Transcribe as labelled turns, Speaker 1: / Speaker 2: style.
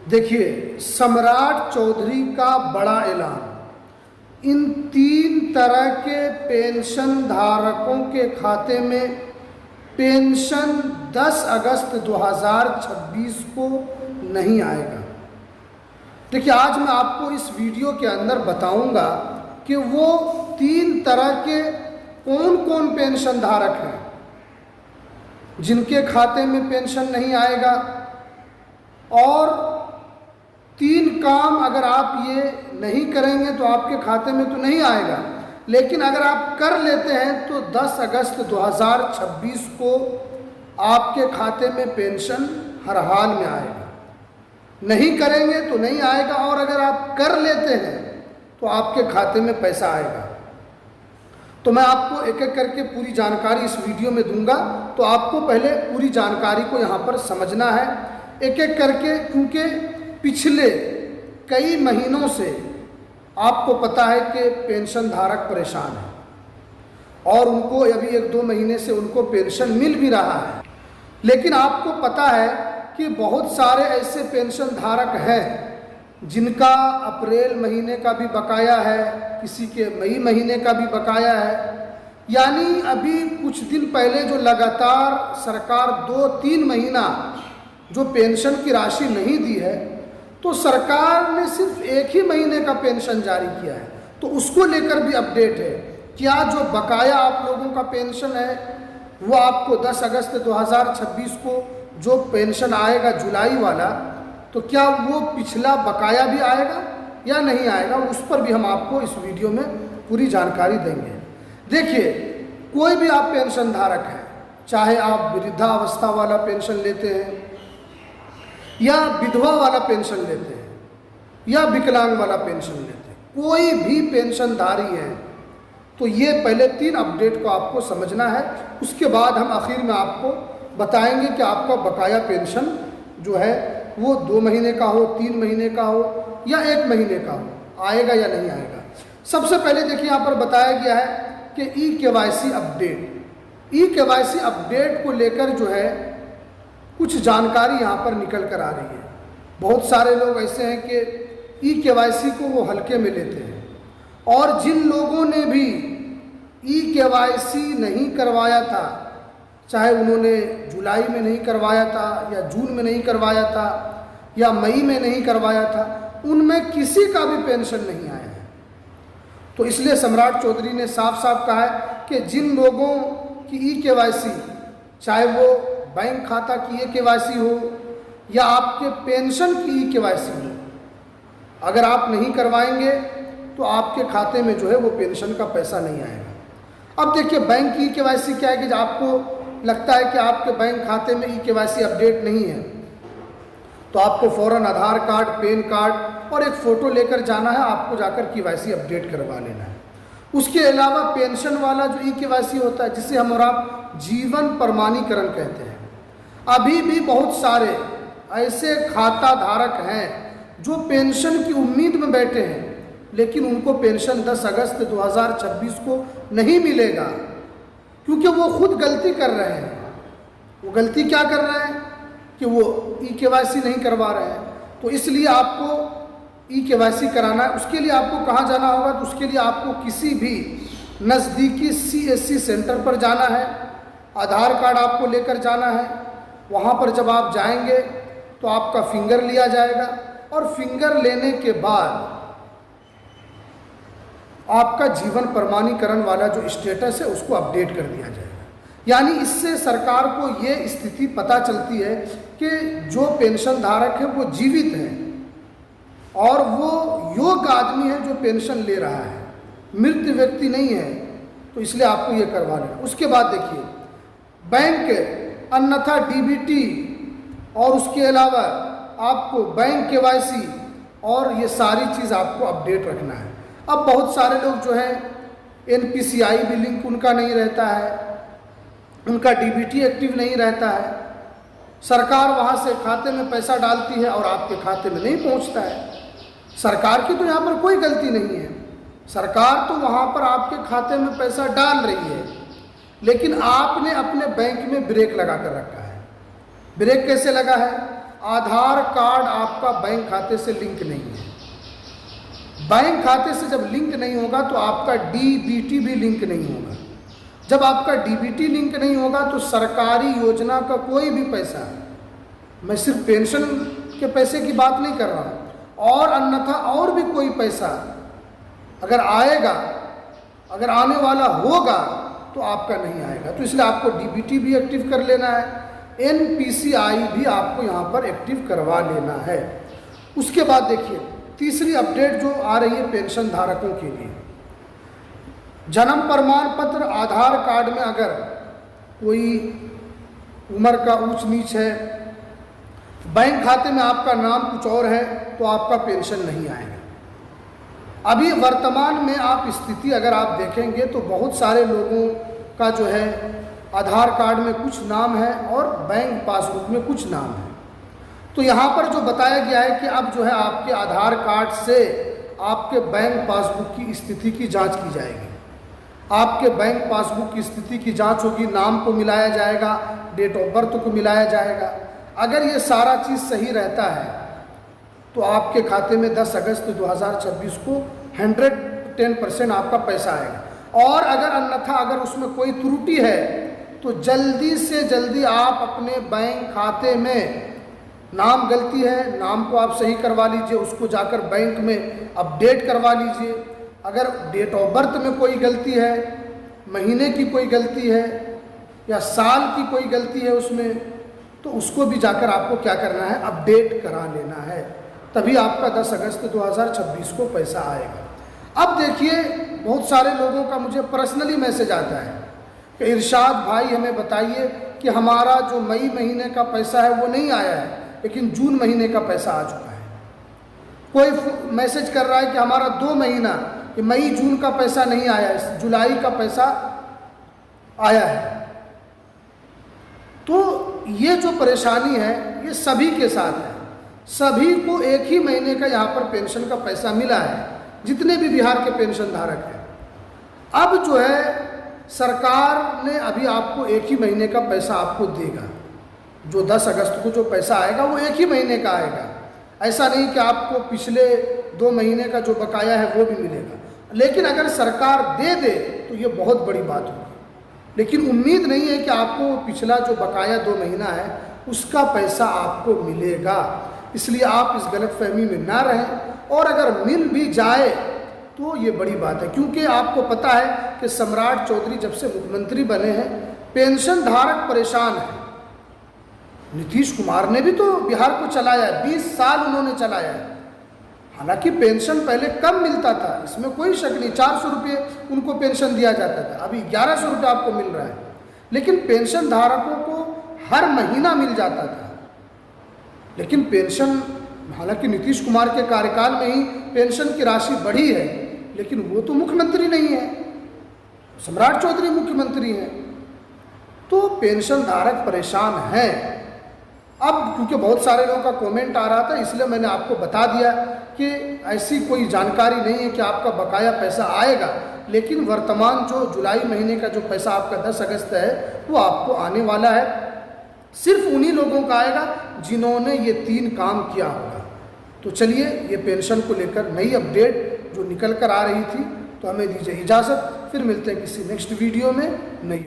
Speaker 1: देखिए, सम्राट चौधरी का बड़ा ऐलान। इन 3 तरह के पेंशन धारकों के खाते में पेंशन 10 अगस्त 2026 को नहीं आएगा। देखिए, आज मैं आपको इस वीडियो के अंदर बताऊंगा कि वो 3 तरह के कौन कौन पेंशन धारक हैं जिनके खाते में पेंशन नहीं आएगा, और 3 काम अगर आप ये नहीं करेंगे तो आपके खाते में तो नहीं आएगा, लेकिन अगर आप कर लेते हैं तो 10 अगस्त 2026 को आपके खाते में पेंशन हर हाल में आएगा। नहीं करेंगे तो नहीं आएगा, और अगर आप कर लेते हैं तो आपके खाते में पैसा आएगा। तो मैं आपको एक एक करके पूरी जानकारी इस वीडियो में दूंगा, तो आपको पहले पूरी जानकारी को यहाँ पर समझना है एक एक करके, क्योंकि पिछले कई महीनों से आपको पता है कि पेंशन धारक परेशान है और उनको अभी 1-2 महीने से उनको पेंशन मिल भी रहा है। लेकिन आपको पता है कि बहुत सारे ऐसे पेंशन धारक हैं जिनका अप्रैल महीने का भी बकाया है, किसी के मई महीने का भी बकाया है। यानी अभी कुछ दिन पहले जो लगातार सरकार 2-3 महीना जो पेंशन की राशि नहीं दी है, तो सरकार ने सिर्फ 1 ही महीने का पेंशन जारी किया है। तो उसको लेकर भी अपडेट है। क्या जो बकाया आप लोगों का पेंशन है वो आपको 10 अगस्त 2026 को जो पेंशन आएगा जुलाई वाला, तो क्या वो पिछला बकाया भी आएगा या नहीं आएगा, उस पर भी हम आपको इस वीडियो में पूरी जानकारी देंगे। देखिए, कोई भी आप पेंशन धारक हैं, चाहे आप वृद्धावस्था वाला पेंशन लेते हैं या विधवा वाला पेंशन लेते हैं या विकलांग वाला पेंशन लेते हैं, कोई भी पेंशनधारी है तो ये पहले 3 अपडेट को आपको समझना है। उसके बाद हम आखिर में आपको बताएंगे कि आपका बकाया पेंशन जो है वो 2 महीने का हो, 3 महीने का हो या 1 महीने का हो, आएगा या नहीं आएगा। सबसे पहले देखिए, यहाँ पर बताया गया है कि ई-केवाईसी अपडेट। ई-केवाईसी अपडेट को लेकर जो है कुछ जानकारी यहाँ पर निकल कर आ रही है। बहुत सारे लोग ऐसे हैं कि ई-केवाईसी को वो हल्के में लेते हैं, और जिन लोगों ने भी ई-केवाईसी नहीं करवाया था, चाहे उन्होंने जुलाई में नहीं करवाया था या जून में नहीं करवाया था या मई में नहीं करवाया था, उनमें किसी का भी पेंशन नहीं आया है। तो इसलिए सम्राट चौधरी ने साफ साफ कहा है कि जिन लोगों की ई-केवाईसी, चाहे वो बैंक खाता की ई-केवाईसी हो या आपके पेंशन की ई-केवाईसी हो, अगर आप नहीं करवाएंगे तो आपके खाते में जो है वो पेंशन का पैसा नहीं आएगा। अब देखिए, बैंक की ई-केवाईसी क्या है कि आपको लगता है कि आपके बैंक खाते में ई-केवाईसी अपडेट नहीं है, तो आपको फ़ौरन आधार कार्ड, पैन कार्ड और एक फ़ोटो लेकर जाना है, आपको जाकर केवाईसी अपडेट करवा लेना है। उसके अलावा पेंशन वाला जो ई-केवाईसी होता है, जिसे हम और आप जीवन प्रमाणीकरण कहते हैं, अभी भी बहुत सारे ऐसे खाता धारक हैं जो पेंशन की उम्मीद में बैठे हैं, लेकिन उनको पेंशन 10 अगस्त 2026 को नहीं मिलेगा, क्योंकि वो खुद गलती कर रहे हैं। वो गलती क्या कर रहे हैं कि वो ई-केवाईसी नहीं करवा रहे हैं। तो इसलिए आपको ई-केवाईसी कराना है। उसके लिए आपको कहाँ जाना होगा? तो उसके लिए आपको किसी भी नज़दीकी CSC सेंटर पर जाना है, आधार कार्ड आपको लेकर जाना है। वहाँ पर जब आप जाएंगे तो आपका फिंगर लिया जाएगा, और फिंगर लेने के बाद आपका जीवन प्रमाणीकरण वाला जो स्टेटस है उसको अपडेट कर दिया जाएगा। यानी इससे सरकार को ये स्थिति पता चलती है कि जो पेंशन धारक है वो जीवित है और वो योग्य आदमी है जो पेंशन ले रहा है, मृत व्यक्ति नहीं है। तो इसलिए आपको ये करवा लेना। उसके बाद देखिए, बैंक अन्यथा DBT और उसके अलावा आपको बैंक केवाईसी और ये सारी चीज़ आपको अपडेट रखना है। अब बहुत सारे लोग जो है NPCI भी लिंक उनका नहीं रहता है, उनका DBT एक्टिव नहीं रहता है, सरकार वहाँ से खाते में पैसा डालती है और आपके खाते में नहीं पहुँचता है। सरकार की तो यहाँ पर कोई गलती नहीं है, सरकार तो वहाँ पर आपके खाते में पैसा डाल रही है, लेकिन आपने अपने बैंक में ब्रेक लगा कर रखा है। ब्रेक कैसे लगा है? आधार कार्ड आपका बैंक खाते से लिंक नहीं है। बैंक खाते से जब लिंक नहीं होगा तो आपका डीबीटी भी लिंक नहीं होगा। जब आपका डीबीटी लिंक नहीं होगा तो सरकारी योजना का कोई भी पैसा, मैं सिर्फ पेंशन के पैसे की बात नहीं कर रहा हूँ, और अन्यथा और भी कोई पैसा अगर आएगा, अगर आने वाला होगा तो आपका नहीं आएगा। तो इसलिए आपको डीबीटी भी एक्टिव कर लेना है, एनपीसीआई भी आपको यहाँ पर एक्टिव करवा लेना है। उसके बाद देखिए तीसरी अपडेट जो आ रही है पेंशन धारकों के लिए, जन्म प्रमाण पत्र, आधार कार्ड में अगर कोई उम्र का ऊंच नीच है, बैंक खाते में आपका नाम कुछ और है, तो आपका पेंशन नहीं आएगा। अभी वर्तमान में आप स्थिति अगर आप देखेंगे तो बहुत सारे लोगों का जो है आधार कार्ड में कुछ नाम है और बैंक पासबुक में कुछ नाम है। तो यहाँ पर जो बताया गया है कि अब जो है आपके आधार कार्ड से आपके बैंक पासबुक की स्थिति की जांच की जाएगी। आपके बैंक पासबुक की स्थिति की जांच होगी, नाम को मिलाया जाएगा, डेट ऑफ बर्थ को मिलाया जाएगा। अगर ये सारा चीज़ सही रहता है तो आपके खाते में 10 अगस्त 2026 को 110% आपका पैसा आएगा। और अगर अन्यथा अगर उसमें कोई त्रुटि है तो जल्दी से जल्दी आप अपने बैंक खाते में, नाम गलती है, नाम को आप सही करवा लीजिए, उसको जाकर बैंक में अपडेट करवा लीजिए। अगर डेट ऑफ बर्थ में कोई गलती है, महीने की कोई गलती है या साल की कोई गलती है उसमें, तो उसको भी जाकर आपको क्या करना है, अपडेट करा लेना है, तभी आपका 10 अगस्त 2026 को पैसा आएगा। अब देखिए बहुत सारे लोगों का मुझे पर्सनली मैसेज आता है कि इरशाद भाई हमें बताइए कि हमारा जो मई महीने का पैसा है वो नहीं आया है, लेकिन जून महीने का पैसा आ चुका है। कोई मैसेज कर रहा है कि हमारा 2 महीना, कि मई जून का पैसा नहीं आया है, जुलाई का पैसा आया है। तो ये जो परेशानी है ये सभी के साथ है, सभी को एक ही महीने का यहाँ पर पेंशन का पैसा मिला है, जितने भी बिहार के पेंशन धारक हैं। अब जो है सरकार ने अभी आपको एक ही महीने का पैसा आपको देगा, जो 10 अगस्त को जो पैसा आएगा वो एक ही महीने का आएगा। ऐसा नहीं कि आपको पिछले 2 महीने का जो बकाया है वो भी मिलेगा। लेकिन अगर सरकार दे दे तो ये बहुत बड़ी बात होगी, लेकिन उम्मीद नहीं है कि आपको पिछला जो बकाया 2 महीना है उसका पैसा आपको मिलेगा। इसलिए आप इस गलतफहमी में ना रहें, और अगर मिल भी जाए तो ये बड़ी बात है, क्योंकि आपको पता है कि सम्राट चौधरी जब से मुख्यमंत्री बने हैं पेंशन धारक परेशान है। नीतीश कुमार ने भी तो बिहार को चलाया है, 20 साल उन्होंने चलाया है। हालांकि पेंशन पहले कम मिलता था, इसमें कोई शक नहीं, 400 रुपये उनको पेंशन दिया जाता था, अभी 1100 रुपये आपको मिल रहा है। लेकिन पेंशन धारकों को हर महीना मिल जाता था। लेकिन पेंशन, हालांकि नीतीश कुमार के कार्यकाल में ही पेंशन की राशि बढ़ी है, लेकिन वो तो मुख्यमंत्री नहीं है, सम्राट चौधरी मुख्यमंत्री हैं। तो पेंशन धारक परेशान हैं। अब क्योंकि बहुत सारे लोगों का कमेंट आ रहा था, इसलिए मैंने आपको बता दिया कि ऐसी कोई जानकारी नहीं है कि आपका बकाया पैसा आएगा, लेकिन वर्तमान जो जुलाई महीने का जो पैसा आपका 10 अगस्त है वो आपको आने वाला है। सिर्फ उन्हीं लोगों का आएगा जिन्होंने ये 3 काम किया होगा। तो चलिए, ये पेंशन को लेकर नई अपडेट जो निकल कर आ रही थी, तो हमें दीजिए इजाज़त, फिर मिलते हैं किसी नेक्स्ट वीडियो में नई